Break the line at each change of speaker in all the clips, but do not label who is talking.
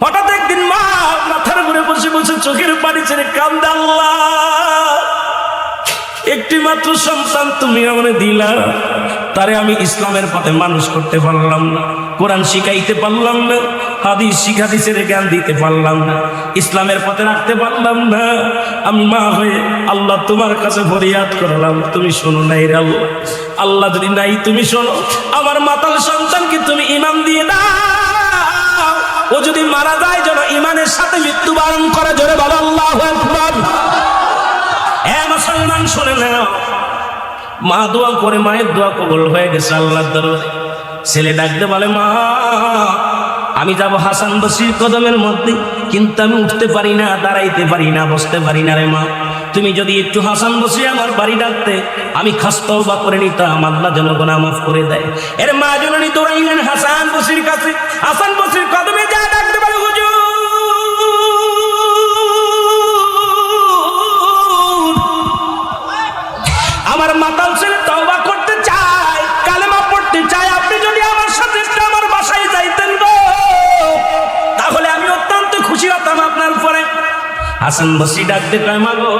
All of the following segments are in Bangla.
হঠাৎ একদিন মা মাথার উপরে বসে বসে চোখের পানি ছেড়ে কান্দে, আল্লাহ একটি মাত্র সন্তান তুমি আমাকে দিলা, তারে আমি ইসলামের পথে মানুষ করতে পারলাম না, কোরআন শিখাইতে পারলাম না, হাদিসের জ্ঞান দিতে পারলাম না, ইসলামের পথে রাখতে পারলাম না। আমি মা হয়ে আল্লাহ তোমার কাছে ফরিয়াদ করলাম, তুমি শোনো নাই রে আল্লাহ। আল্লাহ যদি নাই তুমি শোনো, আমার মাতাল সন্তানকে তুমি ঈমান দিয়ে দাও, ও যদি মারা যায় যেন ঈমানের সাথে মৃত্যুবরণ করে। জোরে বলো আল্লাহু আকবার। মুসলমান শুনে নাও, মা দোয়া করে, মায়ের দোয়া কবুল হয়ে গেছে আল্লাহর দরবারে। ছেলে ডাকতে বলে, মা আমি যাব হাসান বসরির কদমের মধ্যে, কিন্তু আমি উঠতে পারি না, দাঁড়াইতে পারি না, বসতে পারি না রে মা। তুমি যদি একটু হাসান বসরি আমার বাড়ি ডাকতে, আমি খাস তওবা করে নিতাম, আল্লাহ যেন গুনাহ মাফ করে দেয়। এর মা জননী দৌড়াইলেন হাসান বসরির কাছে। হাসান বসরির কদমে যা ডাকতে বলে, হুজুর আমার মাতাল ছেলে তওবা করতে চায়, কালেমা পড়তে চায়, আপনি যদি আমার সাথে একটু আমার বাসায় যাইতেন গো, তাহলে আমি অত্যন্ত খুশি হতাম আপনার উপরে। হাসান বসরি ডাকতে কয়, মা গো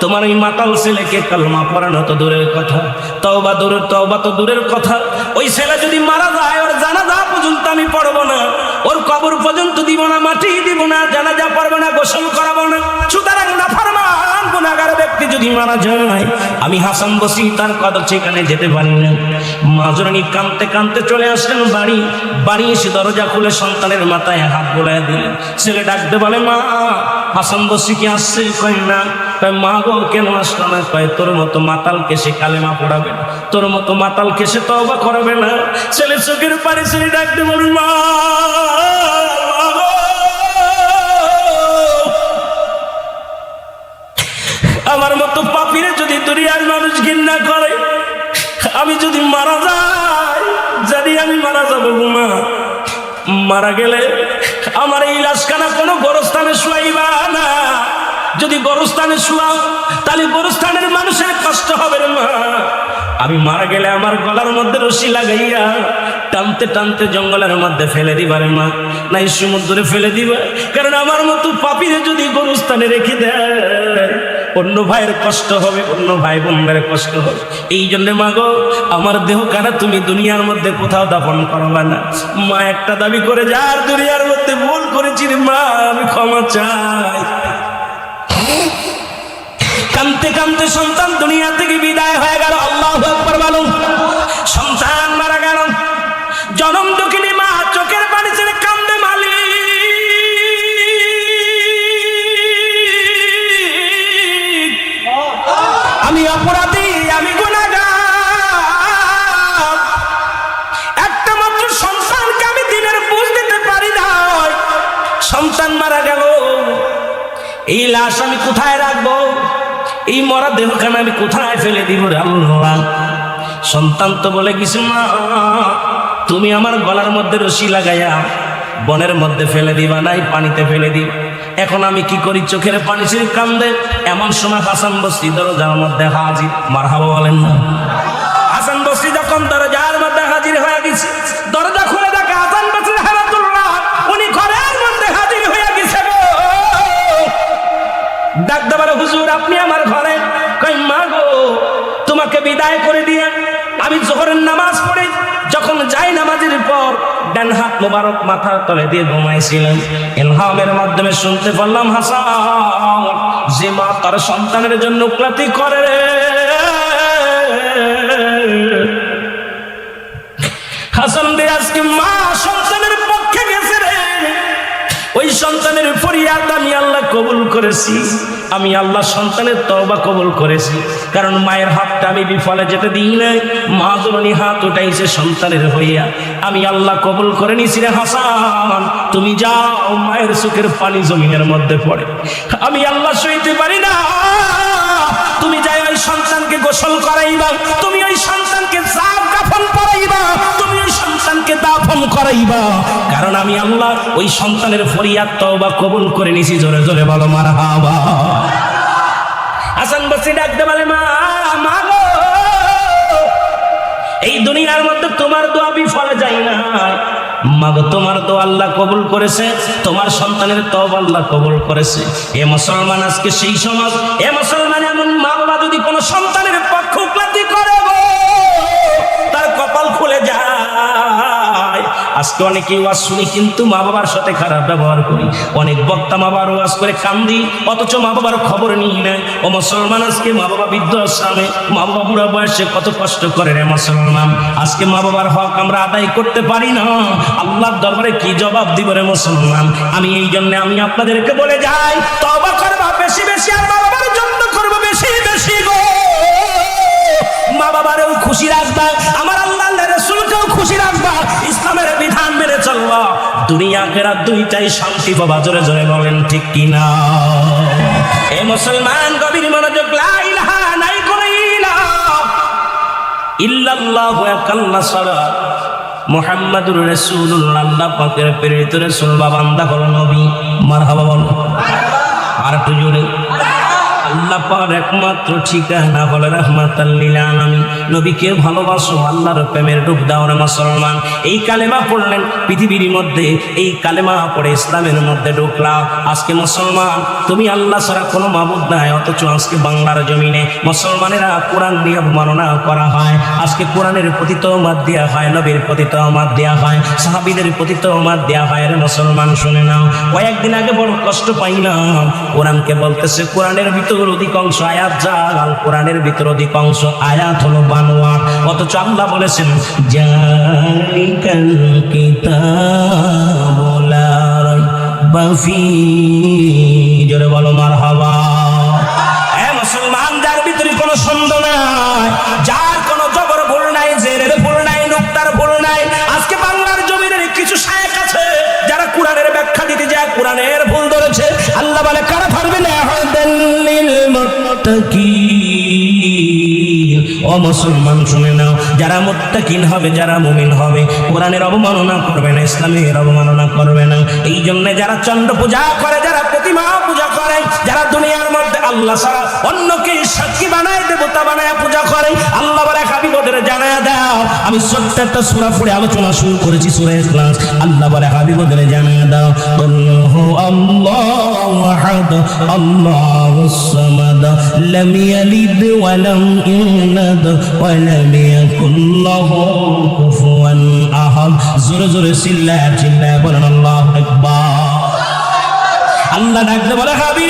তোমার ওই মাতাল ছেলেকে কালেমা পড়ানো তো দূরের কথা, তওবা তো দূরের কথা, ওই ছেলে যদি মারা যায় ওর জানাজা পর্যন্ত আমি পড়বো না, ওর কবর পর্যন্ত দিব না, মাটি দিব না, জানাজা পড়বো না, গোসল করাবো না। সুতরাং নাফরমান গুনাহগার ব্যক্তি যদি মারা যায়, আমি হাসান বসরি তার কদর সেখানে যেতে পারি না। মা জননী কাঁদতে কাঁদতে চলে আসলেন বাড়ি এসে দরজা খুলে সন্তানের মাথায় হাত বোলায় দিলেন। ছেলে ডাকতে বলে, মা হাসান বসরি কি আসছে? কয় না। কয়, মা গো কেন আসলো না? কয়, তোর মতো মাতালকে সে কালেমা পড়াবে না, তোর মতো মাতালকে সে তওবা করাবে না। ছেলে চোখের পানি ছেলে ডাকতে বলে, মা আমার মতো পাপীরে যদি দুনিয়ার মানুষ ঘৃণা করে, আমি যদি মারা যাই, জানি আমি মারা যাবো মা, মারা গেলে আমার এই লাশখানা কোনো গোরস্থানে শুয়াইবা না, যদি গোরস্থানে শুয়াও তাহলে গোরস্থানের মানুষের কষ্ট হবে রে মা। আমি মারা গেলে আমার গলার মধ্যে রশি লাগাইয়া টানতে টানতে জঙ্গলের মধ্যে ফেলে দিবা রে মা, নাই সমুদ্রে ফেলে দিবা। কারণ আমার মতো পাপীরে যদি গোরস্থানে রেখে দেয়, অন্য ভাইয়ের কষ্ট হবে, অন্য ভাই বোনদের কষ্ট হবে। এই জন্য মা গো আমার দেহ কারা তুমি দুনিয়ার মধ্যে কোথাও দাফন করবা না। মা একটা দাবি করে, যার দুনিয়ার মধ্যে ভুল করেছি রে মা, আমি ক্ষমা চাই। কাঁদতে কাঁদতে সন্তান দুনিয়া থেকে বিদায় হয়ে গেল। আল্লাহু আকবার বলুন। সন্তান মারা গেল, জনম দুঃখিনী মা চোখের পানি ছেড়ে কান্দে, মালিক আমি অপরাধী, আমি গুনাহগার, একটা মাত্র সন্তানকে আমি দিনের বুঝ দিতে পারি না, সন্তান মারা গেল, এই লাশ আমি কোথায় রাখবো, এই মরা দেহখানা আমি কোথায় ফেলে দিব রে আল্লাহ। সন্তান তো বলে গেছে, মা তুমি আমার গলার মধ্যে রশি লাগাইয়া বনের মধ্যে ফেলে দিবা, নাই পানিতে ফেলে দিবা। এখন আমি কি করি? চোখের পানি ছেড়ে কান্দে। এমন সময় হাসান বসরি দরজার মধ্যে হাজির। মারহাবা বলেন না। হাসান বসরি যখন দরজার মধ্যে হাজির হয়ে গেছে, দরজা খুলে দেখে হাসান বসরি রাহমাতুল্লাহ উনি ঘরের মধ্যে হাজির হয়ে গেছে। ডাকতে পারে, হুজুর আপনি আমার ঘরে? কই, মা গো তোমাকে বিদায় করে দিয়ে আমি জোহরের নামাজ পড়ে যখন যাই নামাজের পর ডান হাত মোবারক মাথার তলে দিয়ে ঘুমাইছিলাম, ইলহামের মাধ্যমে শুনতে পারলাম হাসান যে মা তার সন্তানের জন্য ক্লান্তি করে, হাসান রে আজকে মা সন্তানের পক্ষে গেছে রে। ওই সন্তানের ফরিয়াদ আমি আল্লাহ কবুল করেছি, আমি আল্লাহ সন্তানের তওবা কবুল করেছি। কারণ মায়ের হাতটা আমি বিফলে যেতে দিই নাই, মা জননী হাত উঠাইছে সন্তানের হইয়া, আমি আল্লাহ কবুল করে নিছি রে হাসান। তুমি যাও, মায়ের চোখের পানি জমিনের মধ্যে পড়ে, আমি আল্লাহ সইতে পারি না। তুমি যাই ওই সন্তানকে গোসল করাইবা, তুমি ওই সন্তানকে জাব কাফন পরাইবা, তুমি ওই সন্তানকে দাফন করাইবা, কারণ আমি আল্লাহ ওই সন্তানের ফরিয়াদ তওবা কবুল করে নিছি। জোরে জোরে বলো মারহাবা। হাসান বসরি ডাকতে বলে, মা মা গো এই দুনিয়ার মধ্যে তোমার দোয়া বিফলে যায় না, মাগো তোমার তো আল্লাহ কবুল করেছে, তোমার সন্তানের তওবা আল্লাহ কবুল করেছে। এ মুসলমান, আজকে সেই সমাজ, এ মুসলমান, এমন মা বাবা যদি কোনো সন্তানের পক্ষপাতী করে গো, তার কপাল খুলে যায়। আজকে অনেকেই ওয়াজ শুনি কিন্তু মা বাবার সাথে খারাপ ব্যবহার করি। অনেক বক্তা মা বাবার ওয়াজ করে কান্দি, অথচ মা বাবার খবর নিয়ে নেয়। ও মুসলমান, আজকে মা বাবা বৃদ্ধাশ্রমে, মা বাবা বুড়া বয়সে কত কষ্ট করে রে মুসলমান। আজকে মা বাবার হক আমরা আদায় করতে পারি না, আল্লাহর দরবারে কি জবাব দিব রে মুসলমান। আমি এই জন্য আমি আপনাদেরকে বলে যাই, তওবা করবা বেশি বেশি, আর মা বাবার জন্য করবো বেশি বেশি গো। মা বাবারেও খুশি রাখবা, আমার আল্লাহ রাসূলকেও খুশি রাখবা, ইসলামের বিধান মেনে চলবা, দুনিয়া আখিরাত দুইটাই শান্তি পাবা। জোরে জোরে বলেন ঠিক কিনা? এ মুসলমান, গভীর মনোযোগ, লা ইলাহা, নাই কোন ইলাহ ইল্লাল্লাহ, এক আল্লাহ ছাড়া, মুহাম্মাদুর রাসূলুল্লাহ, আল্লাহ পাকের প্রেরিত রাসূল বা বান্দা হলো নবী। মারহাবা বলো আর একটু জোরে। আল্লাহ পাক একমাত্র ঠিকানা হলো রাহমাতাল লিল আলামিন। নবীকে ভালোবাসো, আল্লাহর প্রেমের ডুব দাও রে মুসলমান। এই কালেমা পড়লেন পৃথিবীর মধ্যে, এই কালেমা পড়ে ইসলামের মধ্যে ঢুকলাম। আজকে মুসলমান, তুমি আল্লাহ ছাড়া কোনো মাবুদ নাই, অথচ আজকে বাংলার জমিনে মুসলমানেরা কোরআন দিয়ে অবমাননা করা হয়। আজকে কোরআনের প্রতি তওবাদ দেয়া হয়, নবীর প্রতি তওবাদ দেয়া হয়, সাহাবীদের প্রতি তওবাদ দেয়া হয় রে মুসলমান। শুনে নাও, কয়েকদিন আগে বড় কষ্ট পাইলাম, কোরআনকে বলতেছে কোরআনের ভিতর অধিকাংশ আয়াত জাল, কোরআনের ভিতর অধিকাংশ আয়াত হলো বানোয়াট, অথচ আল্লাহ বলেছেন জালিকাল কিতাবু লা রাইবা ফীহি। জোরে বলো মারহাবা। এ মুসলমান, যার ভিতরে কোনো সন্দেহ নাই, যার কোনো জবর ভুল নাই, জেরের ভুল নাই, নুক্তার ভুল নাই। আজকে বাংলার জমিনের কিছু শায়েখ আছে যারা কোরআনের ব্যাখ্যা দিতে যায় কোরআনের ভুল ধরেছে। আল্লাহ বলে কারা ধরবে না? ও মুসলমান শুনে নাও, যারা মুত্তাকিন হবে, যারা মুমিন হবে, কোরআনের অবমাননা করবে না, ইসলামের অবমাননা করবে না। এই জন্য যারা চন্দ্র পূজা করে, যারা প্রতিমা পূজা করে, যারা দুনিয়ার মধ্যে আল্লাহ ছাড়া অন্যকে সাক্ষী বানায়, দেবতা বানায় পূজা করে, আল্লাহ বলে হাবিব ওদের জানায়া দাও। আমি ছোট্ট একটা সূরা পড়ে আলোচনা শুরু করেছি, সূরা ইখলাস। আল্লাহ বলে হাবিব ওদের জানায়া দাও, আল্লাহু আল্লাহু আহাদ আল্লাহুস সামাদ লাম ইয়ালিদ ওয়া লাম ইউলাদ ওয়া লাম ইয়াকুল লাহু কুফুয়ান আহাদ। জোরে জোরে চিল্লায়া চিল্লায়া বলেন আল্লাহু আকবার। আল্লাহ ডাকতে বলে হাবিব,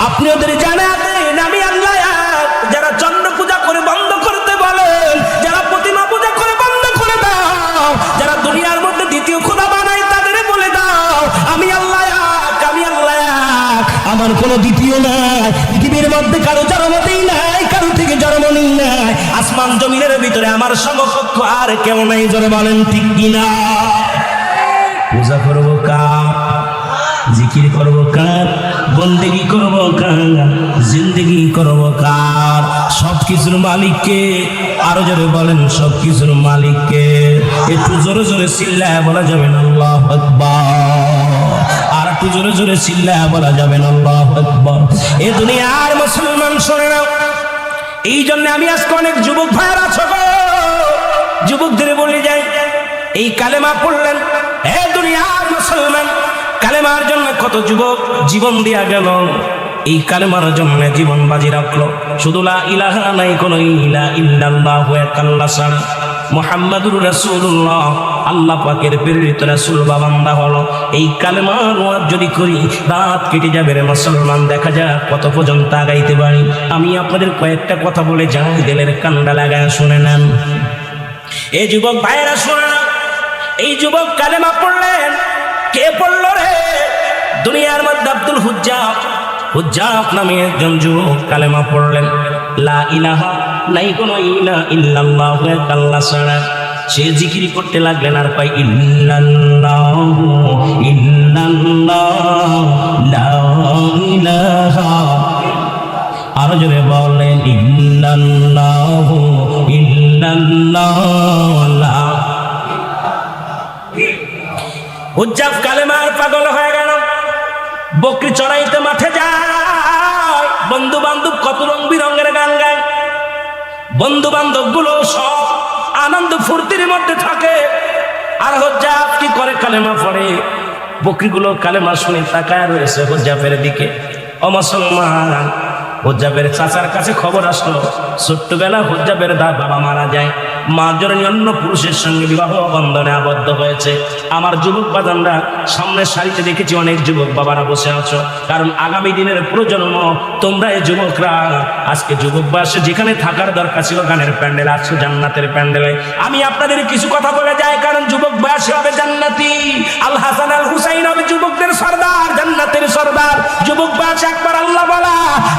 আপনি ওদের জানা দেন আমি আল্লাহ এক। যারা চন্দ্র পূজা করে বন্ধ করতে বলেন, যারা প্রতিমা পূজা করে বন্ধ করে দাও, যারা দুনিয়ার মধ্যে দ্বিতীয় খোদা বানায় তাদের বলে দাও আমি আল্লাহ এক, আমি আল্লাহ এক, আমার কোনো দ্বিতীয় নাই। পৃথিবীর মধ্যে কারো জন্মতেই নাই, কারো থেকে জন্ম নেই নাই, আসমান জমিনের ভিতরে আমার সমকক্ষ আর কেউ নাই। জোরে বলেন ঠিক কিনা? পূজা করবো কার? জিকির করবো কার? বন্দেগি করবো কার? জিন্দেগি করবো কার? সবকিছুর মালিককে। আরো জোরে বলেন সবকিছুর মালিককে। একটু জোরে জোরে চিল্লায় বলা যাবে না আল্লাহু আকবার? আর একটু জোরে জোরে চিল্লায় বলা যাবে না আল্লাহু আকবার? এ দুনিয়ার মুসলমান শোনে না, এই জন্য আমি আজকে অনেক যুবক ভাইয়েরা আছো গো, যুবকদের বলে যাই, এই কালেমা পড়লেন, এ দুনিয়ার মুসলমান, কালেমার জন্য কত যুবক জীবন দিয়া গেল, এই কালেমার জন্য জীবন বাজি রাখলো। শুধু লা ইলাহা, নাই কোন ইলাহা ইল্লাল্লাহ, এক আল্লাহ ছাড়া, মুহাম্মাদুর রাসূলুল্লাহ, আল্লাহ পাকের প্রেরিত রাসূল বা বান্দা হলো। এই কালেমার ওয়াজ যদি করি রাত কেটে যাবে রে মুসলমান। দেখা যাক কত পর্যন্ত আগাইতে পারি। আমি আপনাদের কয়েকটা কথা বলে যাই, দিলের কান্ডা লাগায় শুনে নেন। এই যুবক ভাইয়েরা শুনে না, এই যুবক কালেমা পড়লেন। কে পড়ল রে? দুনিয়ার মধ্যে আব্দুল হুজ্জাফ নামে একজন যুবক কালেমা পড়লেন। লা ইলাহা, নাই কোনো ইলাহা ইল্লাল্লাহ, এক আল্লাহ ছাড়া। সে জিকির করতে লাগলেন আর কয় ইল্লাল্লাহু ইল্লাল্লাহ লা ইলাহা। আরো জোরে বলেন ইল্লাল্লাহু ইল্লাল্লাহ লা। হুজ্জাফ কালেমার পাগল হয়ে গেল, বকরি চড়াইতে মাঠে যায়, বন্ধু বান্ধব কত রং বিরঙের বন্ধু বান্ধব গুলো সব আনন্দ ফুর্তির মধ্যে থাকে। আর হুজ্জাব কি করে? কালেমা পড়ে। বকরিগুলো কালেমা শুনে তাকায় রয়েছে হুজ্জাবের দিকে। ও মুসলমান, হুজ্জাবের চাচার কাছে খবর আসলো ছোট্টবেলা হুজ্জাবের বাবা মারা যায়, মা জননী অন্য পুরুষের সঙ্গে বিবাহ বন্ধনে আবদ্ধ হয়েছে। আমার যুবক বাজানরা সামনের সারিতে দেখেছি অনেক যুবক বাবারা বসে আছো, কারণ আগামী দিনের প্রজন্ম তোমরা এই যুবকরা। আজকে যুবক বয়সে যেখানে থাকার দরকার ছিল গানের প্যান্ডেল, আসছো জান্নাতের প্যান্ডেলে। আমি আপনাদের কিছু কথা বলে যাই, কারণ যুবক বয়সে হবে জান্নাতি। আল হাসান আল হুসাইন হবে যুবকদের সর্দার, জান্নাতের সর্দার। যুবক বয়সে একবার আল্লাহ বলা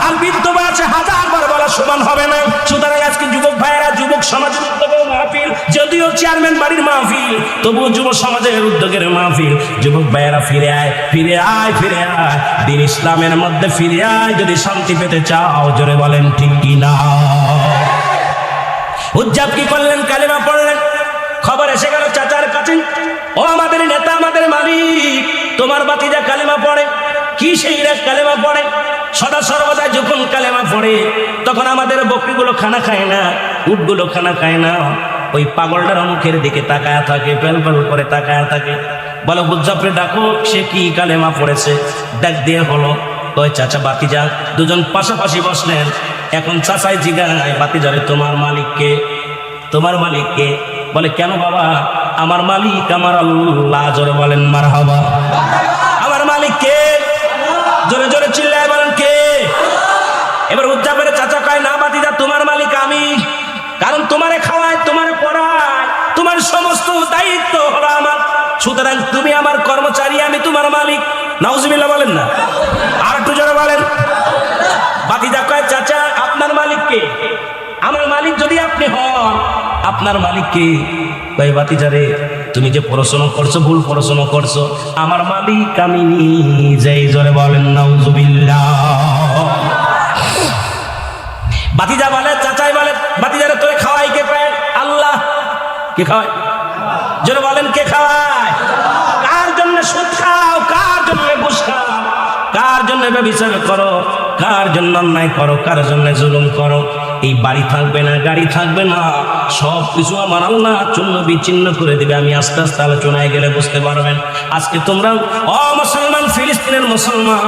আর বৃদ্ধ বয়সে হাজারবার বলা সমান হবে না। সুতরাং আজকে যুবক ভাইয়েরা, যুবক সমাজের উদ্যোগের মাহফিল, যদিও চেয়ারম্যান বাড়ির মাহফিল, তবুও যুব সমাজের উদ্যোগের মাহফিল। যুবক ভাইয়েরা ফিরে আয়, ফিরে আয়, ফিরে আয়, দিন ইসলামের মধ্যে ফিরে আয় যদি শান্তি পেতে চাও। জোরে বলেন ঠিক কিনা? হুজ্জাব কি করলেন? কালেমা পড়লেন। খবর এসে গেল চাচার কাছে, ও আমাদের নেতা, আমাদের মালিক, তোমার বাতিজা কালেমা পড়ে। কি সেই কালেমা পড়ে? সদা সর্বদা যখন কালেমা পড়ে তখন আমাদের বকরিগুলো খানা খায় না, উটগুলো খানা খায় না। ওই পাগলটার মুখের দিকে তাকায়া থাকে, পেল পেল করে তাকায়া থাকে। বলো হুজ্জাবরে ডাকো, সে কি কালেমা পড়েছে। ডাক দিয়ে হলো, ওই চাচা বাতিজা দুজন পাশাপাশি বসলেন। এখন চাচাই জিগায় বাতিজারে, তোমার মালিককে? তোমার মালিককে? বলে কেন বাবা? আমার মালিক আমার আল্লাহ। জোরে বলেন মারহাবা। আমার মালিক কে? জোরে জোরে চিল্লায় বলেন কে? এবার হুজ্জাবের চাচা কয়, না বাতিজা, তোমার মালিক আমি, কারণ তোমারে খাওয়ায়, তোমারে পড়ায়, তোমার সমস্ত দায়িত্ব হলো আমার। সুতরাং তুমি আমার কর্মচারী, আমি তোমার মালিক। নাউজুবিল্লাহ বলেন না? আর একটু জোরে বলেন। বাতিজা কয়, চাচা আপনার মালিক কে? আমার মালিক যদি আপনি হন, আপনার মালিক কে? কয় বাতিজা রে, তুমি যে পড়াশোনা করছো, ভুল পড়াশোনা করছো, আমার মালিক আমি নিজেই। জোরে বলেন নাউজুবিল্লাহ। বাতিজা বলে, চাচাই বলে, বাতিজারে তোরে খাওয়াই কে? পায় আল্লাহ। কে খাওয়ায়? জোরে বলেন কে খাওয়ায়? কার জন্য সুদ খাও? কার জন্য ঘুষ খাও? কার জন্য ব্যভিচার করো? কার জন্য অন্যায় করো? কার জন্য জুলুম করো? এই বাড়ি থাকবে না, গাড়ি থাকবে না, সব কিছু আমার আল্লাহ চূর্ণ বিচ্ছিন্ন করে দিবে। আমি আস্তে আস্তে আলোচনায় গেলে বুঝতে পারবেন। আজকে তোমরা মুসলমান, ফিলিস্তিনের মুসলমান,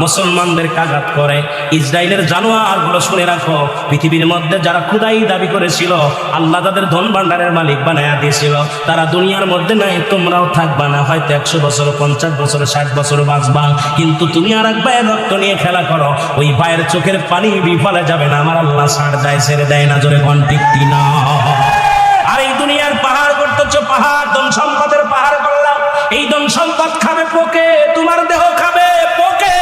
মুসলমানদের আঘাত করে ইসরায়েলের জানোয়ার গুলো শুনে রাখো, পৃথিবীর মধ্যে যারা খুদাই দাবি করেছিল, আল্লাহ তাদের ধন ভান্ডারের মালিক বানায়া দিয়েছিল, তারা দুনিয়ার মধ্যে নাই, তোমরাও থাকবা না। হয়তো 100 বছর, 50 বছর, 60 বছর বাঁচবা, কিন্তু তুমি আর এক ভাইয়ের রক্ত নিয়ে খেলা করো, ওই ভাইয়ের চোখের পানি বিফলে যাবে না। আমার আল্লাহ ছাড় দেয়, ছেড়ে দেয় না। জোরে কোন ঠিক কিনা? আর এই দুনিয়ার পাহাড় করতেছো, পাহাড় ধন সম্পদের পাহাড় করলাম, এই ধন সম্পদ খাবে পোকে, তোমার দেহ খাবে পোকে,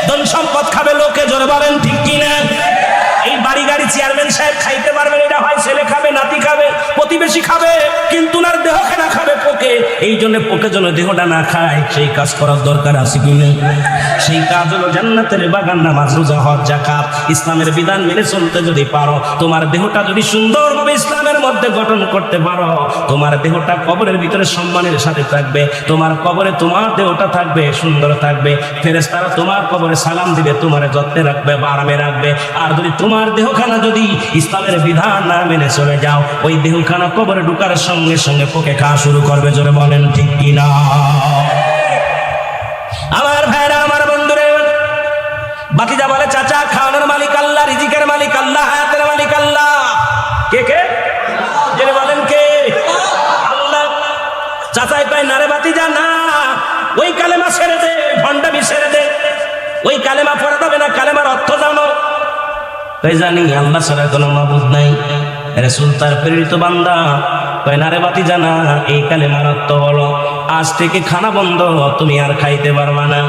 ধন সম্পদ খাবে লোকে। জোরে বলেন ঠিক কিনা? এই বাড়ি গাড়ি চেয়ারম্যান সাহেব খাইতে পারবেন, এটা হয় ছেলে খাবে, নাতি খাবে, প্রতিবেশী খাবে, কিন্তু ওনার দেহ কেনা খাবে পোকে। এই জন্য পোকে যেন দেহটা না খায়, সেই কাজ করার দরকার আছে কিনা? সেই কাজ হলো জান্নাতের বাগান, নামাজ, রোজা, হজ, যাকাত, ইসলামের বিধান মেনে চলতে যদি পারো, তোমার দেহটা যদি সুন্দরভাবে ইসলামের মধ্যে গঠন করতে পারো, তোমার দেহটা কবরের ভিতরে সম্মানের সাথে থাকবে, তোমার কবরে তোমার দেহটা থাকবে, সুন্দর থাকবে, ফেরেশতারা তোমার কবরে সালাম দিবে, তোমার যত্নে রাখবে, আরামে রাখবে। আর যদি তোমার দেহখানা যদি ইসলামের বিধান না মেনে চলে যাও, ওই দেহখানা কবরে ঢুকার সঙ্গে সঙ্গে পোকে খাওয়া শুরু করবে। জোরে বলেন ঠিক কিনা? আমার ভাইরা, আমার বন্ধুরে, বাতিজা বলে, চাচা খাওয়ানোর মালিক আল্লাহ, রিজিকের মালিক আল্লাহ, হায়াতের মালিক আল্লাহ। কে কে? জেনে বলেন কে? আল্লাহ। চাচাই কয়, না রে বাতিজা না, ওই কালেমা ছেড়ে দে, ভণ্ডামি ছেড়ে দে, ওই কালেমা পড়া যাবে না। কালেমার অর্থ জানো? কই জানি, আল্লাহ ছাড়া কোনো মাবুদ নাই, রাসূল তার প্রেরিত বান্দা। কয় না রে বাতিজা না, এই কালেমার অর্থ হলো আজ থেকে খানা বন্ধ, তুমি আর খাইতে পারবা না।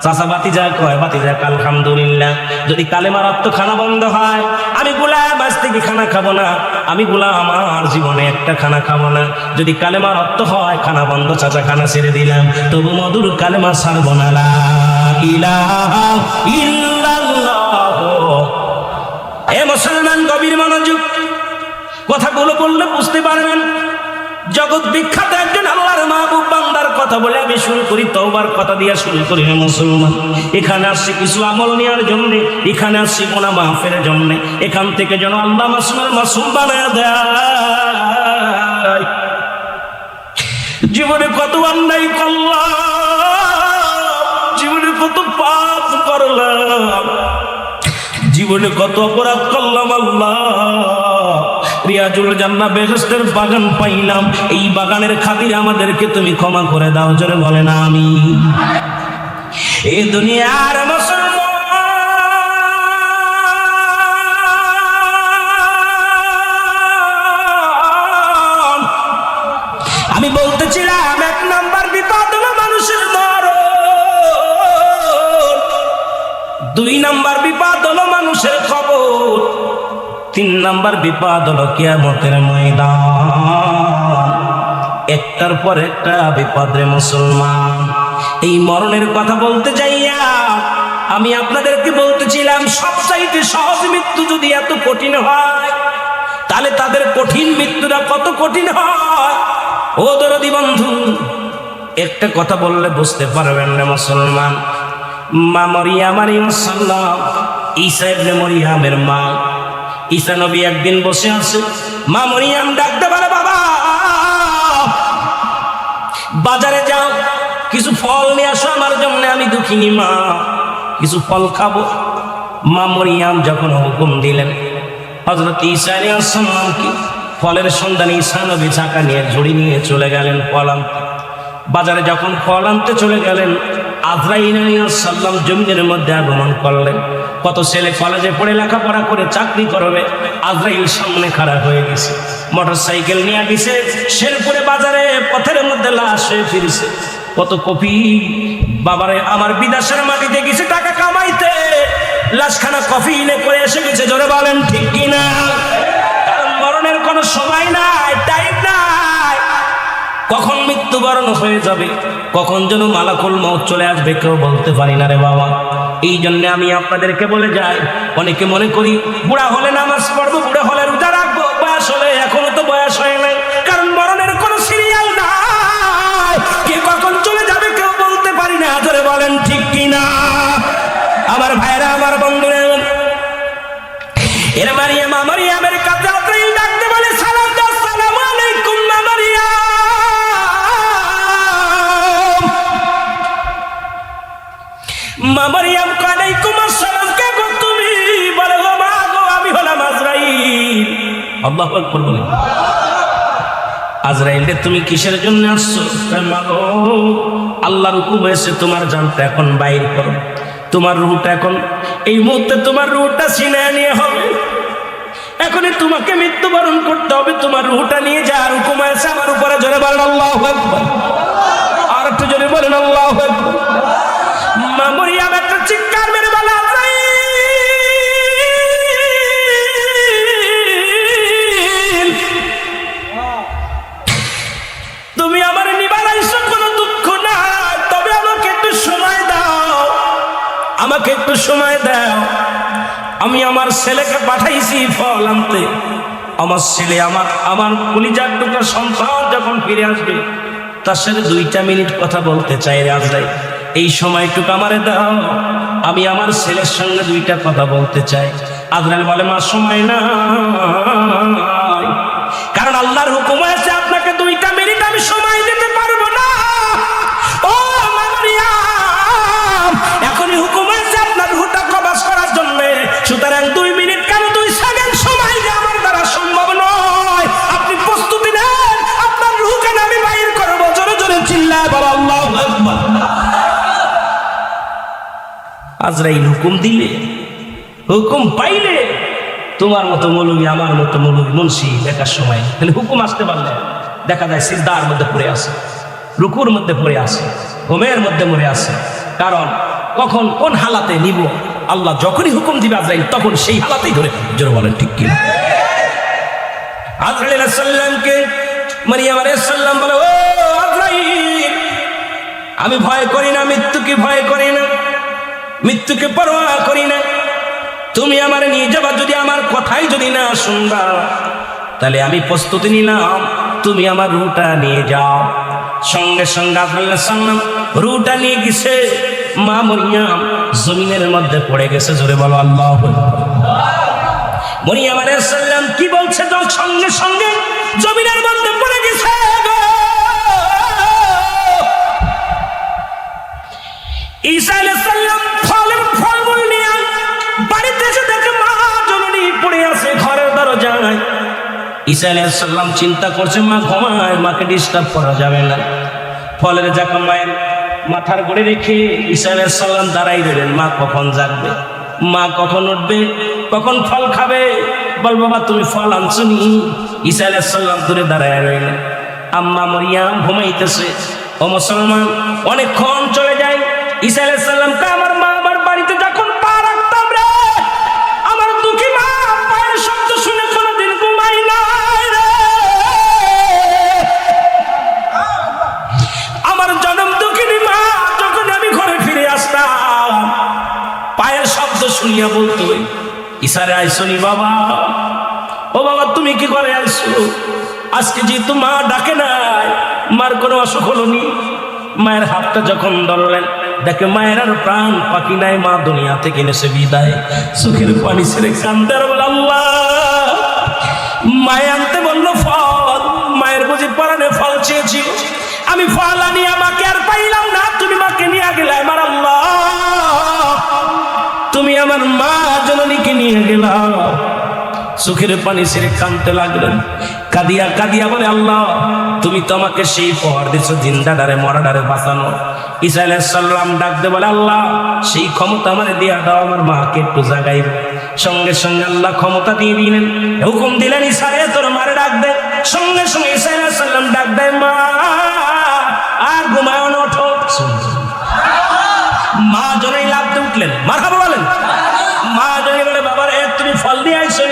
চাচা বাতিজা কয়, বাতিজা আলহামদুলিল্লাহ, যদি কালেমার অর্থ খানা বন্ধ হয়, আমি গোলাম আজ থেকে খানা খাবো না, আমি গোলাম আমার জীবনে একটা খানা খাবো না। যদি কালেমার অর্থ হয় খানা বন্ধ, চাচা খানা ছেড়ে দিলাম, তবু মধুর কালেমা ছাড়বো না। লা ইলাহা ইল্লাল্লাহ। এ মুসলমান, গভীর মনোযোগ, কথাগুলো বললে বুঝতে পারবেন। জগৎ বিখ্যাত একজন আল্লাহর মাহবুব বান্দার কথা বলে আমি শুরু করি, তওবার কথা দিয়ে শুরু করি। হে মুসলমান, এখানে আসছি কিছু আমল নেওয়ার জন্য, এখানে আসছি গুনাহ মাফের জন্য। এখান থেকে যেন আল্লাহ মাসুম বানায় দেয়। জীবনে কত অন্যায় করলাম, জীবনে কত পাপ করলাম, জীবনে কত অপরাধ করলাম। আল্লাহ, রিয়াজুল জান্নাহ বেহেশতের বাগান পাইলাম, এই বাগানের খাতিরে আমাদেরকে তুমি ক্ষমা করে দাও। জোরে বলেন আমিন। এই দুনিয়ার মুসলমান, আমি বলতেছিলাম 1 নাম্বার বিপদ হলো মানুষের মরণ, 2 নাম্বার বিপদ হলো মানুষের কবর, 3 নাম্বার বিপদ হলো কিয়ামতের ময়দান। একটার পর একটা বিপদ রে মুসলমান। এই মরণের কথা বলতে যাইয়া আমি আপনাদেরকে বলতেছিলাম, সবচাইতে সহজ মৃত্যু যদি এত কঠিন হয়, তাহলে তাদের কঠিন মৃত্যুটা কত কঠিন হয়। ও দরদি বন্ধু, একটা কথা বললে বুঝতে পারবেন না মুসলমান। মা মরিয়ম আলাইহিস সালাম, ঈসা ইবনে মরিয়মের মা, ঈসা নবী একদিন বসে আছে, মা মরিয়ম ডাকতে বলে, বাবা বাজারে যাও, কিছু ফল নিয়ে আসো আমার জন্য, আমি দুঃখিনী মা, কিছু ফল খাবো। মা মরিয়ম যখন হুকুম দিলেন, হযরত ঈসা আলাইহিস সালাম কি ফলের সন্ধানে ঈসা নবী চাকা নিয়ে ঝুড়ি নিয়ে চলে গেলেন ফল আনতে। বাজারে যখন ফল আনতে চলে গেলেন, আজরাইল আলাইহিস সালাম জমিনের মধ্যে আগমন করলেন। কত ছেলে কলেজে পড়ে লেখাপড়া করে চাকরি করবে, আজরাইল সামনে খাড়া হয়ে গেছে, মোটরসাইকেল নিয়ে গেছে, শেরপুরে বাজারে পথের মধ্যে লাশ হয়ে ফিরেছে। কত কপি বাবারে আমার বিদেশের মাটিতে গেছে টাকা কামাইতে, লাশখানা কফিনে করে এসে গেছে। জোরে বলেন ঠিক কিনা? কারণ মরণের কোনো সময় নাই, টাইম নাই, কখন মৃত্যুবরণ হয়ে যাবে, কখন যেন মালাকুল মউত চলে আসবে কেউ বলতে পারি না রে বাবা। এই জন্য আমি আপনাদেরকে বলে যাই, অনেকে মনে করি বুড়া হলে নামাজ পড়বো, বুড়া হলে রোজা রাখবো, বয়স হলে, এখনো তো বয়স হয় নাই। কারণ মরণের কোনো সিরিয়াল নাই, কে কখন চলে যাবে কেউ বলতে পারি না। ধরে বলেন ঠিক কিনা? আমার ভাইরা, আমার বন্ধুরা, এর মারিয়াম মারিয়ামের কাছে আজরাইল ডাকতে বলে, সালাম দাও, আসসালামু আলাইকুম মা মারিয়াম। মা মারিয়াম আলাইকুম আসসালাম, কে গো তুমি? বলে, ও মা গো, আমি হলাম আজরাইল। আল্লাহু আকবার বলেন। আজরাইল রে, তুমি কিসের জন্য আসছো? মা গো, আল্লাহর হুকুম হয়েছে তোমার জানটা এখন বাইর করো, তোমার রূহটা এখন এই মুহূর্তে তোমার রূহটা ছিনিয়ে নিয়ে হবে, এখনই তোমাকে মৃত্যুবরণ করতে হবে, তোমার রূহটা নিয়ে যাওয়ার হুকুম হয়েছে আমার উপরে। জোরে বলেন আল্লাহু আকবার। আর একটু জোরে বলেন আল্লাহু আকবার। মা মরিয়ম একটা চিৎকার মেরে বলে, আজরাইল, তুমি আমার নিবার আইছো, কোনো দুঃখ না, তবে আমাকে একটু সময় দাও, আমাকে একটু সময় দাও। আমি আমার ছেলেকে পাঠাইছি ফল আনতে, আমার ছেলে, আমার কলিজার টুকরা সন্তান যখন ফিরে আসবে, তার সাথে 2টা মিনিট কথা বলতে চাই রে আজরাইল, এই সময়টুকু আমারে দাও, আমি আমার ছেলের সঙ্গে 2টা কথা বলতে চাই। আজরাইল বলে, মা সময় নাই, কারণ আল্লাহর হুকুম আছে আপনাকে 2টা মিনিট আমি সময় দিতে পারবো না। ও মা মরিয়ম, এখনই হুকুম আছে আপনার রূহটা কবজ করার জন্য, সুতরাং 2 মিনিট কেন 2 সেকেন্ড সময় যে আমার দ্বারা সম্ভব নয়। আপনি প্রস্তুতি নেন, আপনার রূহকে আমি বাইর করবো। জোরে জোরে চিল্লায় বলো আল্লাহু আকবার। আজরাইল হুকুম দিলে, হুকুম পাইলে, তোমার মতো মৌলবী, আমার মতো মৌলবী, মুন্সি দেখার সময় তাহলে হুকুম আসতে পারলে দেখা যায় সিজদার মধ্যে পড়ে আসে, রুকুর মধ্যে পড়ে আসে, ঘুমের মধ্যে মরে আসে। কারণ কখন কোন হালাতে নিব, আল্লাহ যখনই হুকুম দিবে আজরাইল তখন সেই হালাতেই ধরে। জোরে বলেন ঠিক কি? আজরাইল আলাইহিস সালামকে মারিয়াম আলাইহিস সালাম বলে, ও আজরাইল, আমি ভয় করি না, মৃত্যুকে ভয় করি না, মৃত্যুকে পরোয়া করি না, তুমি আমার নিয়ে যাবা, যদি আমার কথাই যদি না শুনবা তাহলে আমি প্রস্তুতি নিলাম, তুমি আমার রুটা নিয়ে যাও। সঙ্গে সঙ্গে আজরাইল আলাইহিস সালাম রুটা নিয়ে গেছে। মা মরিয়ম জমিনের মধ্যে পড়ে গেছে। জোরে বলো আল্লাহু আকবার। মরিয়ম আলাইহিস সালাম কি বলছে? তো সঙ্গে সঙ্গে জমিনের মধ্যে পড়ে গেছে। ঈসা আলাইহিস সালাম ফলমূল নিয়ে বাড়িতে এসে দেখে মা জননী পড়ে আছে ঘরের দরজায়। ঈসা আলাইহিস সালাম চিন্তা করছে মা ঘুমায়, মাকে ডিস্টার্ব করা যাবে না। ফলের জাকা মায়ের মাথার গড়ে রেখে ঈসা আলাইহিস সালাম দাঁড়াই রইলেন। মা কখন জাগবে, মা কখন উঠবে, কখন ফল খাবে? বল বাবা তুমি ফল আনছনি? ঈসা আলাইহিস সালাম দূরে দাঁড়ায় রইলেন। আম্মা মরিয়ম ঘুমাইতেছে। ও মুসলমান, অনেকক্ষণ চলে যায়। ঈসা আলাইহিস সালাম কে আমার মা আমার বাড়িতে যখন পা রাখতাম রে, আমার দুঃখী মা পায়ের শব্দ শুনে কোনোদিন ঘুমাই নাই রে। আমার জনম দুঃখিনী মা যখন আমি ঘরে ফিরে আসতাম, পায়ের শব্দ শুনিয়া বলতো ঈসারে আইসনি বাবা। ও বাবা তুমি কি করে আইসো? আজকে যেহেতু মা ডাকে নাই, মার কোনো অসুখ হলনি। মায়ের হাতটা যখন ধরলেন, দেখে মায়ের আর প্রাণ পাখি নাই। মা দুনিয়া থেকে নেছে বিদায়। চোখের পানি ছেড়ে কান্দার বলে আল্লাহ। মায়ে আনতে বললো ফল। মায়ের বুঝি পরাণে ফল চেয়েছিল। আমি ফল আনি আমাকে আর পাইলাম না, তুমি মাকে নিয়ে গেলে। আমার আল্লাহ তুমি আমার মা জননীকে নিয়ে গেলাম। চোখের পানি ছেড়ে কাঁদতে লাগলেন। কাঁদিয়া কাঁদিয়া বলে আল্লাহ তুমি তো আমাকে সেই পর দিছো জিন্দাডারে মরাডারে বাঁচানো। ঈসা আলাইহিস সালাম ডাকতে বলে আল্লাহ সেই ক্ষমতা আমারে দিয়া দাও, আমার মাকে একটু জাগাইব। সঙ্গে সঙ্গে আল্লাহ ক্ষমতা দিয়ে দিলেন, হুকুম দিলেন ঈসা রে তোর মারে ডাক দে। সঙ্গে সঙ্গে ঈসা আলাইহিস সালাম ডাক দেয় মা আর ঘুমায় না, ওঠো। মা জননী লাফতে উঠলেন। মারহাবা বলেন। মা জননী বলে বাবা রে তুমি ফল দিয়ে আইছো।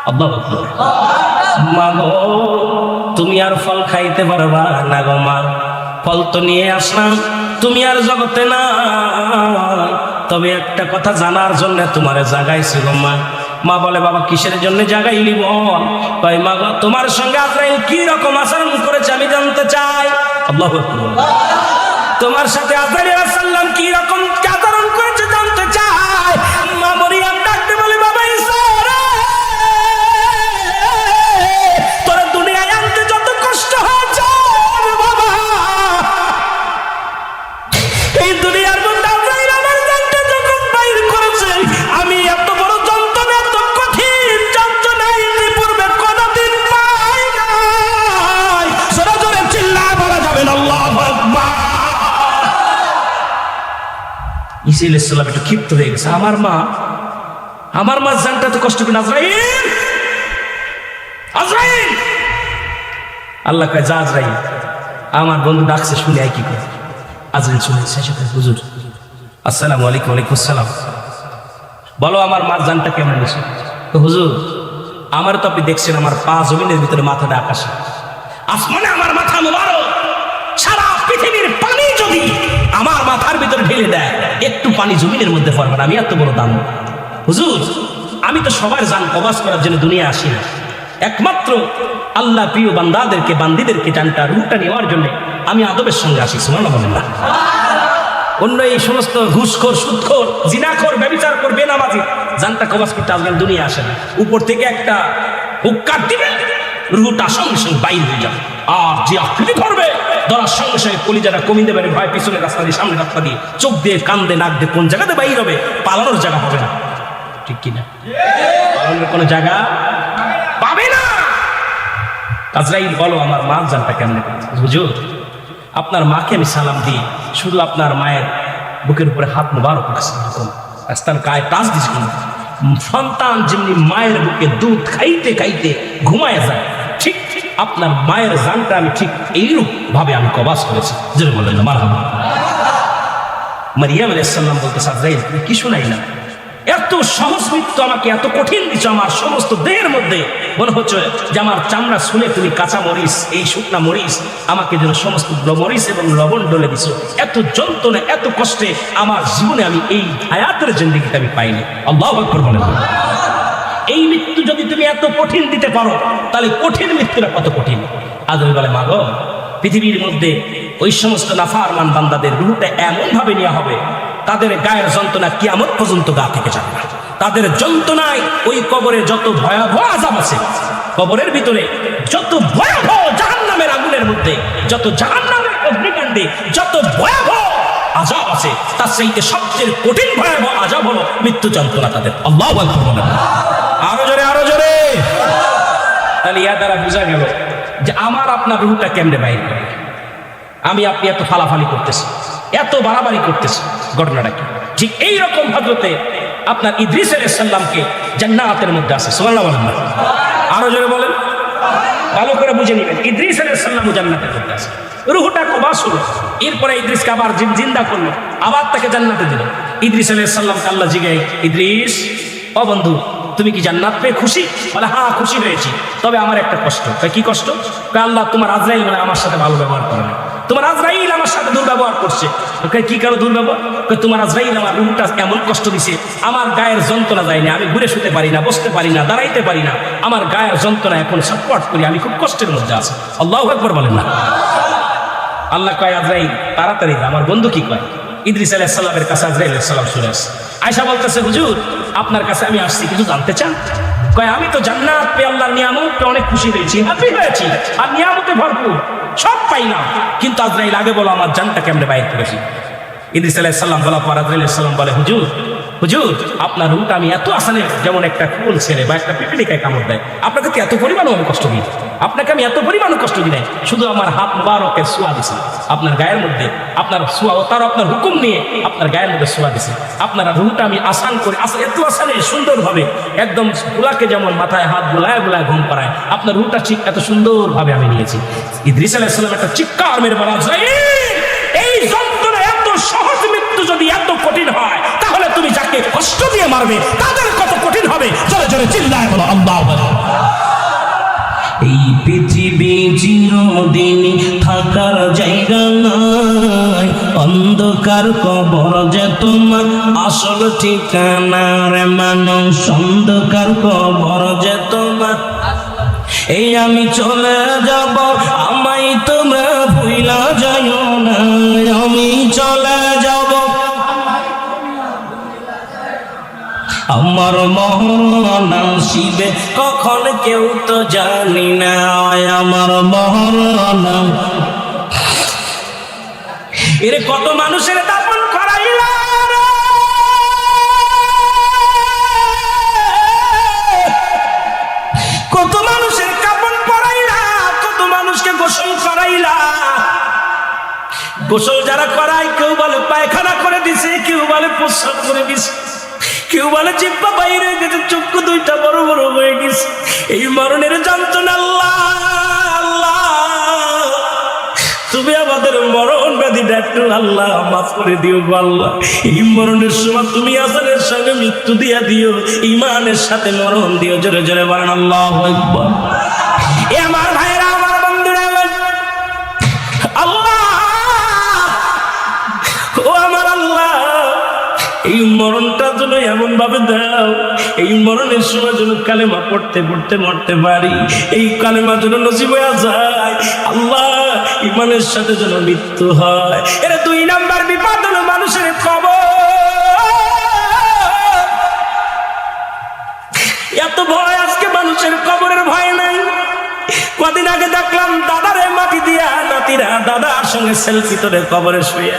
আল্লাহু আকবার। মা গো তুমি আর ফল খাইতে পারবা না গো মা, ফল তো নিয়ে আসলাম, তুমি আর জগতে না। তবে একটা কথা জানার জন্য তোমারে জাগাইছি গো মা। মা বলে বাবা কিসের জন্য জাগাইলি বল? কয় মা গো তোমার সঙ্গে আজরাইল কি রকম আচরণ করেছে আমি জানতে চাই। আল্লাহু আকবার। তোমার সাথে আজরাইল আলাইহিস সালাম কি রকম আচরণ করেছে জানতে চাই। মা মরিয়ম ডাকতে বলে বাবা ঈসা রে, তোর দুনিয়ায় আনতে যত কষ্ট হয়েছে বাবা, এই দুনিয়ার মধ্যে আজরাইল আমার জানতে যখন বাইর করেছে, আমি এত বড় যন্ত্রণা, এত কঠিন যন্ত্রণা এই পূর্বে কোনদিন পাই নাই। জোরে জোরে চিল্লায় বলা যাবে না আল্লাহু আকবার। ঈসা আলাইহিস সালাম একটু ক্ষিপ্ত হয়ে গেছে। আমার মা জানটা তো কষ্ট করে আজরাইল আজরাইল। আল্লাহ কয় যা আজরাইল, আমার বন্ধু ডাকছে শুনে আই কি করে। আজরাইল শুনে শেষে হুজুর আসসালামু আলাইকুম। ওয়ালাইকুম আসসালাম। বলো আমার মার জানটা কেমন গেছে? তো হুজুর আমার তো আপনি দেখছেন আমার পা জমিনের ভিতরে, মাথাটা আকাশে, আসমানে আমার মাথা মোবারক। সারা পৃথিবীর পানি যদি আমার মাথার ভিতরে ঢেলে দেয়, একটু পানি জমিনের মধ্যে পড়বে না। আমি এত বড় দাম হুজুর, আমি তো সবার জান কবাস করার জন্য দুনিয়া আসি না। একমাত্র আল্লাহ প্রিয় বান্দাদেরকে বান্দিদেরকে জানটা রূপটা নেওয়ার জন্য আমি আদবের সঙ্গে আসি। সুবহানাল্লাহ। অন্য এই সমস্ত ঘুষখোর, সুদখোর, জিনাখোর, ব্যভিচার করবে নামাজি জানটা কবাস করতে আজকাল দুনিয়া আসে না। উপর থেকে একটা হুক্কার দিবে, রুহটা সঙ্গে সঙ্গে বাইর হয়ে যাবে। আর যে আকৃতি করবে ধরার সঙ্গে সঙ্গে কলিজাটা কমিয়ে দেবে, ভয় পিছনে রাস্তা দিয়ে সামনে রাস্তা দিয়ে, চোখ দিয়ে কান দিয়ে নাক দিয়ে কোন জায়গাতে বাইর হবে, পালানোর জায়গা হবে না। ঠিক কিনা? পালানোর কোনো জায়গা পাবে না। আজরাইল বলো আমার মার জানটা কেমনে হুজুর? আপনার মাকে আমি সালাম দিই, শুধু আপনার মায়ের বুকের উপরে হাত মোবারক রাস্তার গায়ে টাচ দিস। সন্তান যেমনি মায়ের বুকে দুধ খাইতে খাইতে ঘুমায় যায়, ঠিক আপনার মায়ের জানটা আমি ঠিক এইরূপ ভাবে আমি কবাস করেছি। যেটা বললেন না মারহাবা। মারিয়াম আলাইহিস সালাম বলতে আজরাইল তুমি কি শুনাইলা? এত সহজ মৃত্যু আমাকে এত কঠিন দিচ্ছ, আমার সমস্ত দেহের মধ্যে মনে হচ্ছে যে আমার চামড়া শুনে তুমি কাঁচা মরিচ, এই শুকনা মরিচ আমাকে যেন সমস্ত মরিচ এবং লবণ ডলে দিছো। এত যন্ত্রণা, এত কষ্টে আমার জীবনে আমি এই হায়াতের জিন্দেগিতে আমি পাইনি। আল্লাহু আকবার বলেন। এই মৃত্যু যদি তুমি এত কঠিন দিতে পারো, তাহলে কঠিন মৃত্যুটা কত কঠিন। আদম বলে, মা গো, পৃথিবীর মধ্যে ওই সমস্ত নাফরমান বান্দাদের রূহটা এমন ভাবে নেওয়া হবে, তাদের গায়ের যন্ত্রণা কিয়ামত পর্যন্ত গা থেকে যাবে না। তাদের যন্ত্রণায় ওই কবরে যত ভয়াবহ আযাব আছে, কবরের ভিতরে যত ভয়াবহ জাহান্নামের আগুনের মধ্যে, যত জাহান্নামের অগ্নিকাণ্ডে যত ভয়াবহ আযাব আছে, তার চাইতে সবচেয়ে কঠিন ভয়াবহ আযাব হলো মৃত্যু যন্ত্রণা তাদের। আল্লাহু আকবার বলেন, আরো জোরে, আরো জোরে। তাহলে ইয়া দ্বারা বোঝা গেল যে আমার আপনার রূহটা কেমনে বাইর করে। আমি আপনি এত ফালাফালি করতেছি, এত বাড়াবাড়ি করতেছি, ঘটনাটা কি? ঠিক এইরকম হযরতে আপনার ইদ্রিস আলাইহিস সালামকে জান্নাতের মধ্যে আছে। সুবহানাল্লাহ বলেন না, আরো জোরে বলেন, ভালো করে বুঝে নেবেন। ইদ্রিস আলাইহিস সালাম জান্নাতের মধ্যে আছে, রূহটা কবাস হলো। এরপরে ইদ্রিসকে আবার জিন্দা করলো, আবার তাকে জান্নাতে দিল। ইদ্রিস আলাইহিস সালামকে আল্লাহ জিজ্ঞাসা, ইদ্রিস, ও বন্ধু, তুমি কি জান্নাত পেয়ে খুশি? বলে, হ্যাঁ খুশি হয়েছি, তবে আমার একটা কষ্ট। কি কষ্ট? আল্লাহ, তোমার আজরাইল মানে আমার সাথে ভালো ব্যবহার করে না, তোমার আজরাইল আমার সাথে দুর্ব্যবহার করছে। কি কারো দুর্ব্যবহার? তোমার আজরাইল আমার রূহটা এমন কষ্ট দিছে, আমার গায়ের যন্ত্রণা যায়নি, আমি ঘুরে শুতে পারি না, বসতে পারি না, দাঁড়াইতে পারি না, আমার গায়ের যন্ত্রণা এখন ছটফট করি, আমি খুব কষ্টের মধ্যে আছি। আল্লাহু আকবার বলেন না। আল্লাহ কয়, আজরাইল তাড়াতাড়ি, আমার বন্ধু কি কয়? ইদ্রিস আলাইহিস সালামের কাছে আজরাইল আলাইহিস সালাম শুনে আসছে। আয়েশা বলতেছে, হুজুর, আপনার কাছে আমি আসছি, কিছু জানতে চান? কয়, আমি তো জান্নাত পেয়ে আল্লাহর নিয়ামত পেয়ে অনেক খুশি হয়েছি, হ্যাপি হয়েছি, আর নিয়ামতে ভরপুর, সব পাই না, কিন্তু আজরাইল আগে বলো আমার জানটা কেমনে বাইর করেছি। ইদ্রিস আলাইহিস সালাম বলার পর আজরাইল আলাইহিস সালাম বলে, হুজুর, হুজুর, আপনার রূহটা আমি এত আসানে, যেমন একটা কুল ছেড়ে বা একটা পিপিলিকায় কামড় দেয়, আপনাকে তো এত পরিমাণও আমি কষ্ট দিই, আপনাকে আমি এত পরিমাণও কষ্ট দিই নাই, শুধু আমার হাত মুবারকের ছোঁয়া দিছি আপনার গায়ের মধ্যে, আপনার ছোঁয়া ও তার আপনার হুকুম নিয়ে আপনার গায়ের মধ্যে ছোঁয়া দিছি, আপনার রূহটা আমি আসান করে এত আসানে সুন্দরভাবে একদম গোলাকে যেমন মাথায় হাত গোলায় গোলায় ঘুম পাড়ায়, আপনার রূহটা ঠিক এত সুন্দরভাবে আমি নিয়েছি। ইদ্রিস আলাইহিস সালাম একটা চিৎকার মেরে বলা যায়, এই যন্ত্রণা এত সহজ মৃত্যু যদি এত কঠিন হয়, তাহলে তুমি যাকে কষ্ট দিয়ে মারবে তাদের কত কঠিন হবে। জোরে জোরে চিল্লায় বলো আল্লাহু আকবার। এই পৃথিবী চিরদিন থাকার জায়গা নয়, অন্ধকার কবর যে তোমার আসল ঠিকানা রে মানুষ, অন্ধকার কবর যে তোমার। এই আমি চলে যাব, আমায় তোমরা ভুইলা যাইও না, আমি চলে যাব, আমার মরণ আসিবে কখন কেউ তো জানি না, আমার মরণ। এর কত মানুষের দাফন করাইলা, কত মানুষের কাফন পরাইলা, কত মানুষকে গোসল করাইলা। গোসল যারা করায়, কেউ বলে পায়খানা করে দিছে, কেউ বলে প্রস্রাব করে দিছে, কেউ বলে জিহ্বা বাইরে গেছে, চক্ষু দুইটা বড় বড় হয়ে গেছে। এই মরণের যন্ত্রণা আল্লাহ, আল্লাহ, তুমি আমাদের মরণ ব্যাধিটা একটু আল্লাহ মাফ করে দিও গো আল্লাহ। এই মরণের সময় তুমি আজানের সঙ্গে মৃত্যু দিয়া দিও, ঈমানের সাথে মরণ দিও। জোরে জোরে বলেন আল্লাহু আকবার। এ আমার ভাইরা, আমার বন্ধুরা, আল্লাহ, ও আমার আল্লাহ, এই মরণটা যেন এমন ভাবে দাও, এই মরণের সময় যেন কালেমা পড়তে পড়তে মরতে পারি, এই কালেমা যেন নসিব হয়ে যায় আল্লাহ, ঈমানের সাথে যেন মৃত্যু হয়। এর 2 নাম্বার বিপদ হলো মানুষের কবর। এত ভয় আজকে মানুষের কবরের ভয় নাই। কদিন আগে দেখলাম দাদারে মাটি দিয়া নাতিরা দাদার সঙ্গে সেলফি তোলে কবরে শুয়ে।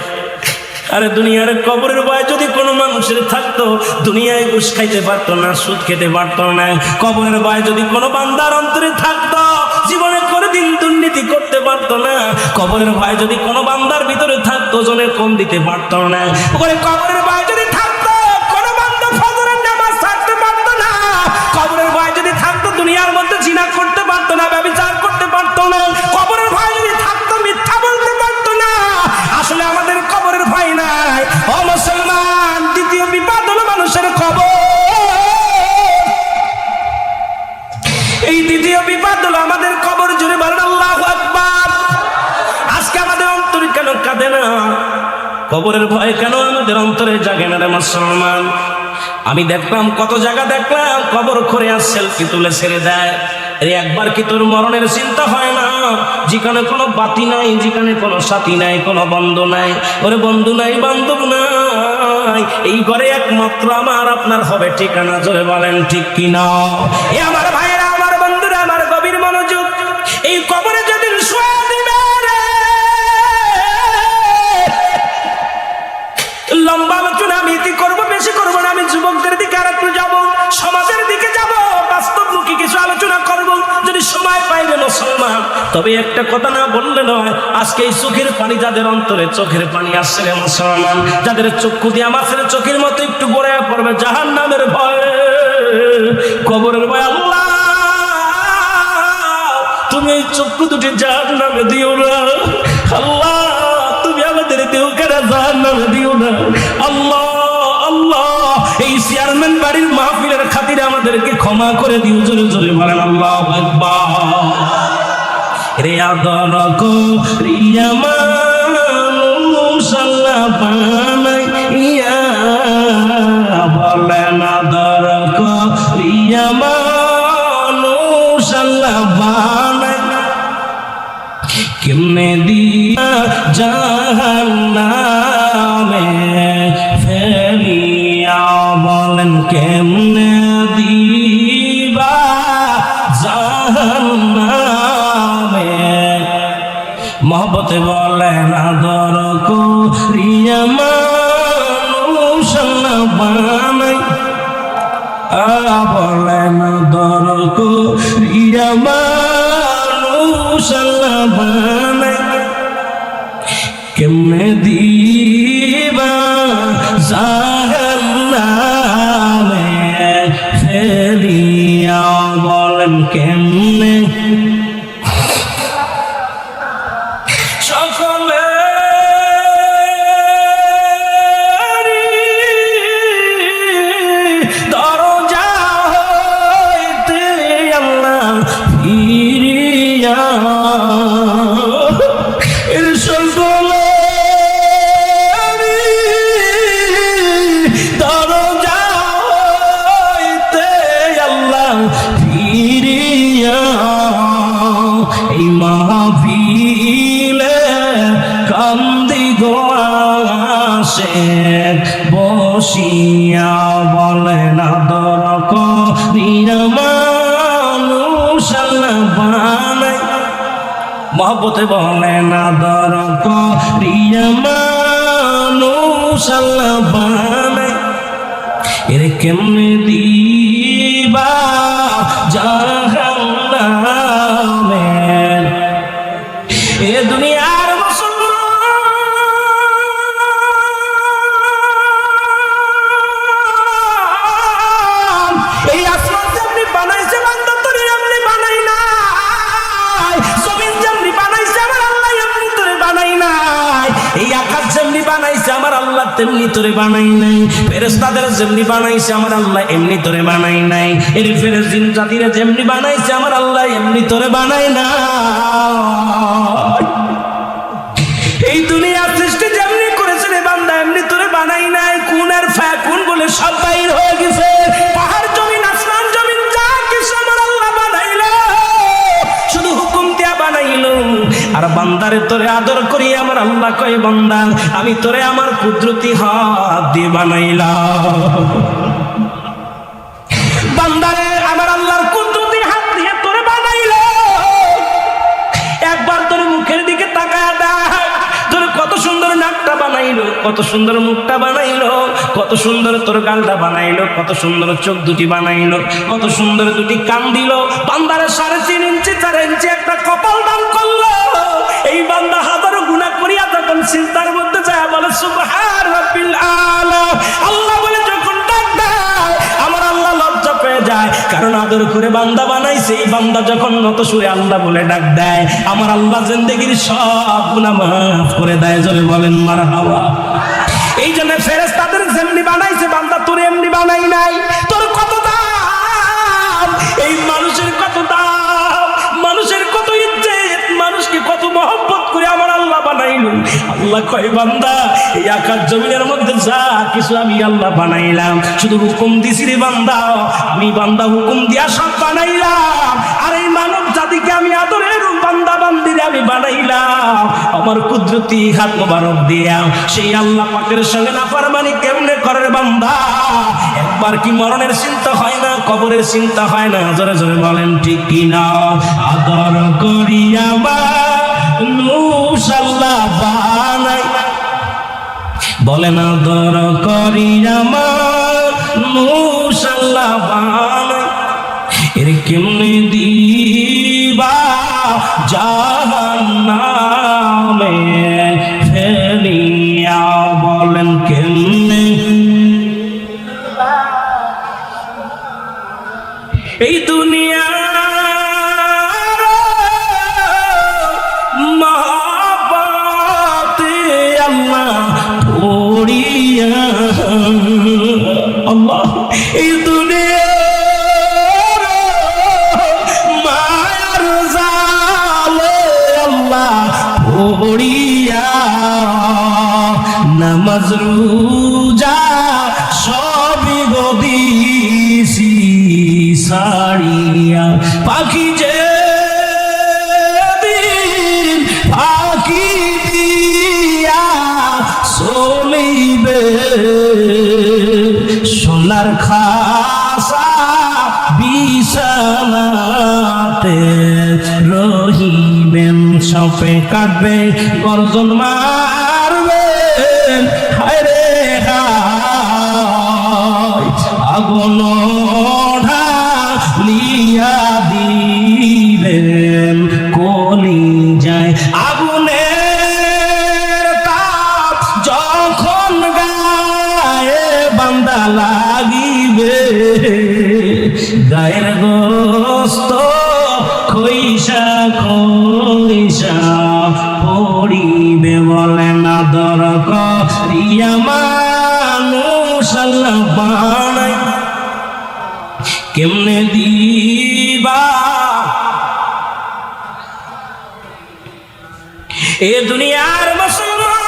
আরে দুনিয়ার কবরের ভয় যদি কোনো মানুষের থাকতো, দুনিয়ায় ঘুষ খাইতে পারতো না, সুদ খেতে পারতো না। কবরের ভয় যদি কোনো বান্দার অন্তরে থাকতো, জীবনে কোনোদিন দুর্নীতি করতে পারতো না। কবরের ভয় যদি কোনো বান্দার ভিতরে থাকতো, জনে কম দিতে পারতো না। কবরের ভয় যদি থাকতো, কোনো বান্দা ফজরের নামাজ ছাড়তে পারতো না। কবরের ভয় যদি থাকতো, দুনিয়ার মধ্যে জিনা করতে পারতো না, ব্যভিচার করতে পারতো না। কবরের ভয় যদি থাকতো, মিথ্যা বলতে পারতো না। আসলে আমাদের কবরের ভয় নাই। ও মুসলমান, দ্বিতীয় বিপদ হলো মানুষের কবর। এই দ্বিতীয় বিপদ হলো আমাদের কবর। জুড়ে বলেন আল্লাহু আকবার। আজকে আমাদের অন্তর কেন কাঁদে না? কবরের ভয় কেন আমাদের অন্তরে জাগে না রে মুসলমান? আমি দেখলাম কত জায়গা দেখলাম কবর করে আর সেলফি তুলে ছেড়ে দেয়। আরে একবার কি তোর মরণের চিন্তা হয় না? যেখানে কোনো বাতি নাই, যেখানে কোনো সাথী নাই, কোনো বন্ধু নাই, ওরে বন্ধু নাই, বান্ধব নাই, এই ঘরে একমাত্র আমার আপনার হবে ঠিকানা। জোরে বলেন ঠিক কিনা? এ আমার ভাইয়েরা, আমার বন্ধুরা, আমার গভীর মনোযোগ। এই কবরে যেদিন শোয়া দিবে রে, লম্বা আলোচনা আমি কি করবো, বেশি করবো না। আমি যুবকদের দিকে আর একটু যাবো, সমাজের দিকে যাব, বাস্তবমুখী কিছু আলোচনা করব যদি সময় পাইবে মুসলমান। তবে একটা কথা না বললে নয়, আজকে এই চোখের পানি যাদের অন্তরে চোখের পানি আসছে রে মুসলমান, যাদের চক্ষু দিয়ে মাছের চোখের মতো একটু গড়ে পড়বে জাহান্নামের ভয়, কবরের ভয়। আল্লাহ তুমি এই চক্ষু দুটি জাহান্নামে দিও না। আল্লাহ তুমি আমাদের দেহকেরা জাহান্নামে দিও না। আল্লাহ আল্লাহ এই চেয়ারম্যান বাড়ির মাহফিলের খাতিরে আমাদেরকে ক্ষমা করে দিও। জোরে জোরে বলেন আল্লাহু আকবার। রে আদর করিয়া মানুষ আল্লাহ বানাইয়া, বলেন আদর করিয়া মানুষ আল্লাহ বানাইয়া, কেমনে দিয়া জাহান্নামে ফেলিয়া, বলেন কেমনে দিবা জাহান্নামে। মহব্বতে বলেন আদর করিয়া মানুষ আল্লাহ বানাই, বলেন আদর করিয়া মানুষ আল্লাহ বানাই, কেমনে দিবা জাহান্নামে ফেলিয়া, বলেন কেমনে। সকলে দরজা হইতে আল্লাহ ফিরিয়া, এর সকলে দরজা হইতে আল্লাহ ফিরিয়া, এই মাহফিলে কান্দি গোয়াশে বসিয়া, বলেন আদর করিয়া মানুষ আল্লাহ বানাই, মহব্বতে বলেন আদর করিয়া মানুষ আল্লাহ বানাই, এর কেমনে দিবা জাহান্নামে। এ দুনিয়ার মুসলমান, এই আসমান যেমনি বানাইছে বান্দা তোরে এমনি বানাই নাই, জমিন যেমনি বানাইছে আমার আল্লাহ এমনি তোরে বানাই নাই, এই আকাশ যেমনি বানাইছে আমার আল্লাহ তেমনি তোরে বানাই নাই, ফেরেশতাদের যেমনি বানাইছে আমার আল্লাহ এমনি তোরে বানাই নাই, এর ফেরেশতা জিন জাতিরা যেমনি বানাইছে আমার আল্লাহ এমনি তোরে বানাই না। এই দুনিয়া সৃষ্টি যেমনি করেছে রে বান্দা এমনি তোরে বানাই নাই। কোন আর ফাকুন বলে সব বাইর হয়ে গেছে, পাহাড় জমিন আসমান জমিন যা কিছু আমার আল্লাহ বানাইলো শুধু হুকুম দিয়া বানাইলো। আর বান্দারে তোরে আদর করি আমার আল্লাহ কয় বান্দা আমি তোরে আমার কুদরতি হাত দিয়ে বানাইলাম। বান্দারে আমার আল্লাহর কুদরতি হাত দিয়ে তোরে বানাইলো। একবার তোর মুখের দিকে তাকায় দেখ, তোর কত সুন্দর নাকটা বানাইলো, কত সুন্দর মুখটা বানাইলো, কত সুন্দর তোর গালটা বানাইলো, কত সুন্দর চোখ দুটি বানাইলো, কত সুন্দর দুটি কান দিল। বান্দারে 3.5 ইঞ্চি 4 ইঞ্চি একটা কপাল দান করলো। এই বান্দা হাজারো গুনাহ করিয়া যখন চিন্তার মধ্যে যায় বলে সুবহান রাব্বিল আলা, আল্লাহ বলে যখন ডাক দেয় আমার আল্লাহ লজ্জা পেয়ে যায়, কারণ আদর করে বান্দা বানাইছে। এই বান্দা যখন নত সুরে আল্লাহ বলে ডাক দেয় আমার আল্লাহ জিন্দেগির সব গুনাহ মাফ করে দেয়। জোরে বলেন মারহাবা। এই জন্য ফেরেশতাদের যেমনি বানাইছে বান্দা তোর এমনি বানাই নাই। তোর কত দাম, এই মানুষের কত দাম, মানুষের কত ইজ্জত, মানুষকে কত মহব্বত করে আমার আল্লাহ বানাইলো। আল্লাহ কয় বান্দা এই আকাশ জমিনের মধ্যে যা কিছু আমি আল্লাহ বানাইলাম, শুধু হুকুম দিছি রে বান্দা, আমি বান্দা হুকুম দিয়া সব বানাইলাম। আর এই মানব জাতিকে আমি আদরের বান্দা বান্দিরে আমি বানাইলাম আমার কুদরতি হাত মোবারক দিয়া। সেই আল্লাহ পাকের সঙ্গে নাফরমানি কেমনে করে বান্দা? একবার কি মরণের চিন্তা হয় না, কবরের চিন্তা হয় না? জোরে জোরে বলেন ঠিক কিনা? আদর করিয়া মানুষ আল্লাহ বানাই, বলেন আদর করিয়া মানুষ আল্লাহ বানাই, এর কেমনে দিবা জাহান্নামে ফেলিয়া, বলেন কেমনে? এই দুনিয়া মহব্বতে আল্লাহ পড়িয়া, আল্লাহ এই দুনিয়া মায়ার জালে আল্লাহ পড়িয়া, নামাজ রোজা সবই গদিছি সারিয়া, পাখি যে দিন পাখি দিয়া চলিবে, সোনার খাসা বিছানাতে রহিবেন, সাপে কাটবে গর্জন মারবেন, হায় রে হায় আগুন ঢালিয়া দিবেন কলি যায়, আগুনের তাপ যখন গায়ে বান্দা লাগিবে, গায়ের গোস্ত খইসা খইসা পড়িবে, বলেন আদর করিয়া মানুষ আল্লাহ বানাই, কেমনে দিবা এ দুনিয়ার মুসলমান?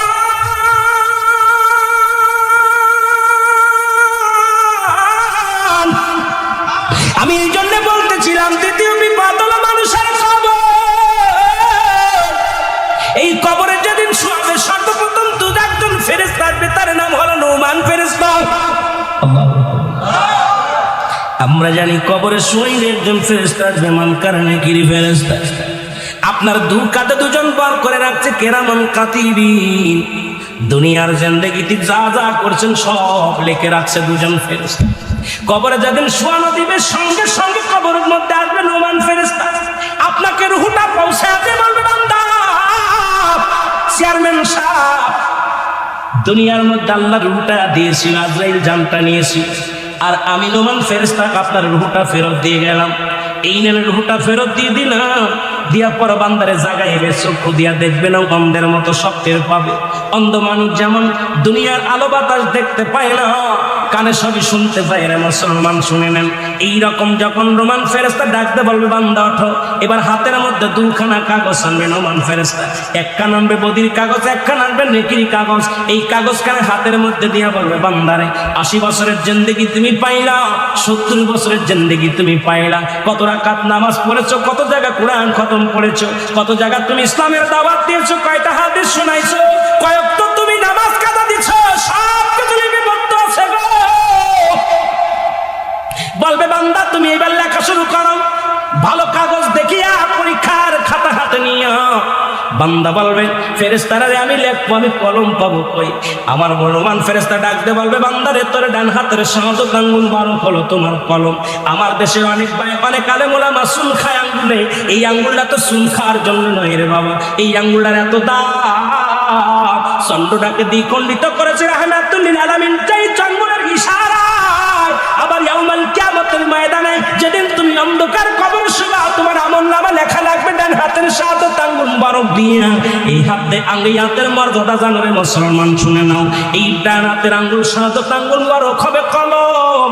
আমি এই জন্য বলতেছিলাম দ্বিতীয় বিপদ হলো মানুষের কবর। এই কবরে যেদিন শোয়াবে সর্বপ্রথম দু একজন ফেরেশতা আসবে, তার নাম হলো নুমান ফেরেশতা। আমরা জানি কবরে শুইলে একজন ফেরেশতা আসবে, মুনকার নাকির ফেরেশতা। আপনার দু কাঁধে দুজন বর করে রাখছে কেরামান কাতিবিন, দুনিয়ার জিন্দেগিতে যা যা করছেন সব লিখে রাখছে দুজন ফেরেশতা। কবরে যেদিন শোয়ানো দিবে সঙ্গে সঙ্গে কবরের মধ্যে আসবে নুমান ফেরেশতা, আপনাকে রুহটা পৌঁছাতে বলবে বান্দা চেয়ারম্যান সাহেব দুনিয়ার মধ্যে আল্লাহ রুহটা দিয়েছি, আজরাইল জানটা নিয়েছি, আর আমি নুমান ফেরেশতা আপনার রুহটা ফেরত দিয়ে গেলাম। এই নেন রুহটা ফেরত দিয়ে দিলাম, দিয়া পর বান্দারে জাগাইবে, চক্ষু দিয়া দেখবে না, অন্ধের মতো সব টের পাবে। অন্ধ মানুষ যেমন দুনিয়ার আলো বাতাস দেখতে পায় না, কানে সবই শুনতে পায় না, মুসলমান শুনে নেন। এইরকম যখন রোমান ফেরেশতা ডাকতে বলবে বান্দা ওঠো, এবার হাতের মধ্যে দুখানা কাগজ আনবে রোমান ফেরেশতা, একখানা আনবে বদির কাগজ, একখানা আনবে নেকির কাগজ। এই কাগজখানে হাতের মধ্যে দিয়া বলবে বান্দারে 80 বছরের জিন্দেগি তুমি পাইলা, 70 বছরের জিন্দেগি তুমি পাইলা, কত রাকাত নামাজ পড়েছো, কত জায়গা কোরআন খতম পড়েছো, কত জায়গা তুমি ইসলামের দাওয়াত দিয়েছো, কয়টা হাদিস শোনাইছো, কয়েকটা তুমি নামাজ কাজা দিছো, সব কিছু লিপিবদ্ধ আছে গো। বলবে বান্দা তুমি এবার লেখা শুরু করো, ভালো কাগজ দেখিয়া পরীক্ষার খাতা হাতে নিয়া। বান্দা বলবে ফেরেশতারা আমি লিখবো, আমি কলম পাবো কই? আমার রোমান ফেরেশতা ডাকতে বলবে বান্দারে তোর ডান হাতের শাহাদাত আঙ্গুল বারো হলো তোমার কলম। আমার দেশের অনেক ভাই অনেক আলেম ওলামা চুন খায় আঙ্গুলে, এই আঙ্গুলটা তো চুন খাওয়ার জন্য নয় রে বাবা, এই আঙ্গুলটার এত দাম চন্দ্রটাকে দ্বিখণ্ডিত করেছে রাহমাতুল লিল আলামিন। এই চন্দ্রের ইশারায় আবার ইয়াউমাল কিয়ামতের ময়দানে যেদিন তুমি অন্ধকার কবর শুবা, তোমার আমলনামা লেখা লাগবে ডান হাতের শাহাদাত আঙ্গুল মুবারক দিয়া। এই হাতে আঙ্গুল হাতের মর্যাদা জানো রে মুসলমান, শুনে নাও, এই ডান হাতের আঙ্গুল শাহাদাত আঙ্গুল মুবারক হবে কলম।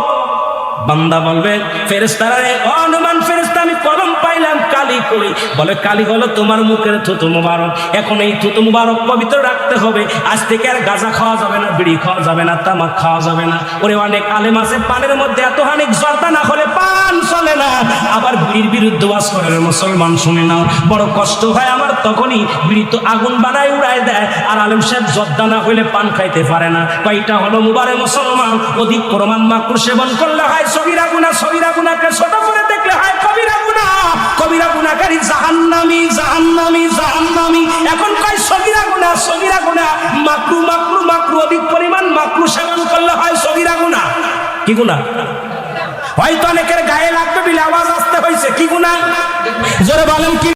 বান্দা বলবে ফেরেশতারা রে অনুমান ফেরেশতা আমি কলম পাইলাম, কালি করি? বলে কালি হলো তোমার মুখের থুতু মুবারক। এখন এই থুতু মুবারক পবিত্র রাখতে হবে। আজ থেকে আর গাঁজা খাওয়া যাবে না, বিড়ি খাওয়া যাবে না, তামাক খাওয়া যাবে না। ওরে অনেক আলেম আছে পানের মধ্যে এত হানিক জর্দা না হলে পান চলে না, আবার বিড়ির বিরুদ্ধে ওয়াজ করে মুসলমান শুনে নাও। বড় কষ্ট হয় আমার তখনই, বিড়ি তো আগুন বানায় উড়ায় দেয়, আর আলেম সাহেব জর্দা না হইলে পান খাইতে পারে না। কয়টা হলো মুবারে মুসলমান, অধিক প্রমাণ মাকরু সেবন করলে হয় সগীরা গুনাহ, সগীরা গুনাহকে ছোট করে দেখলে হয় কবিরা গুনাহ, কবিরা গুনাহকারী জাহান্নামী, জাহান্নামী, জাহান্নামী। এখন কয় সগীরা গুনাহ, সগীরা গুনাহ, মাকরু, মাকরু, মাকরু, অধিক পরিমাণ মাকরু সেবন করলে হয় সগীরা গুনাহ। কি গুনাহ? হয়তো অনেকের গায়ে লাগবে বলে আওয়াজ আসতে হয়েছে, কি গুনাহ? জোরে বলেন কি?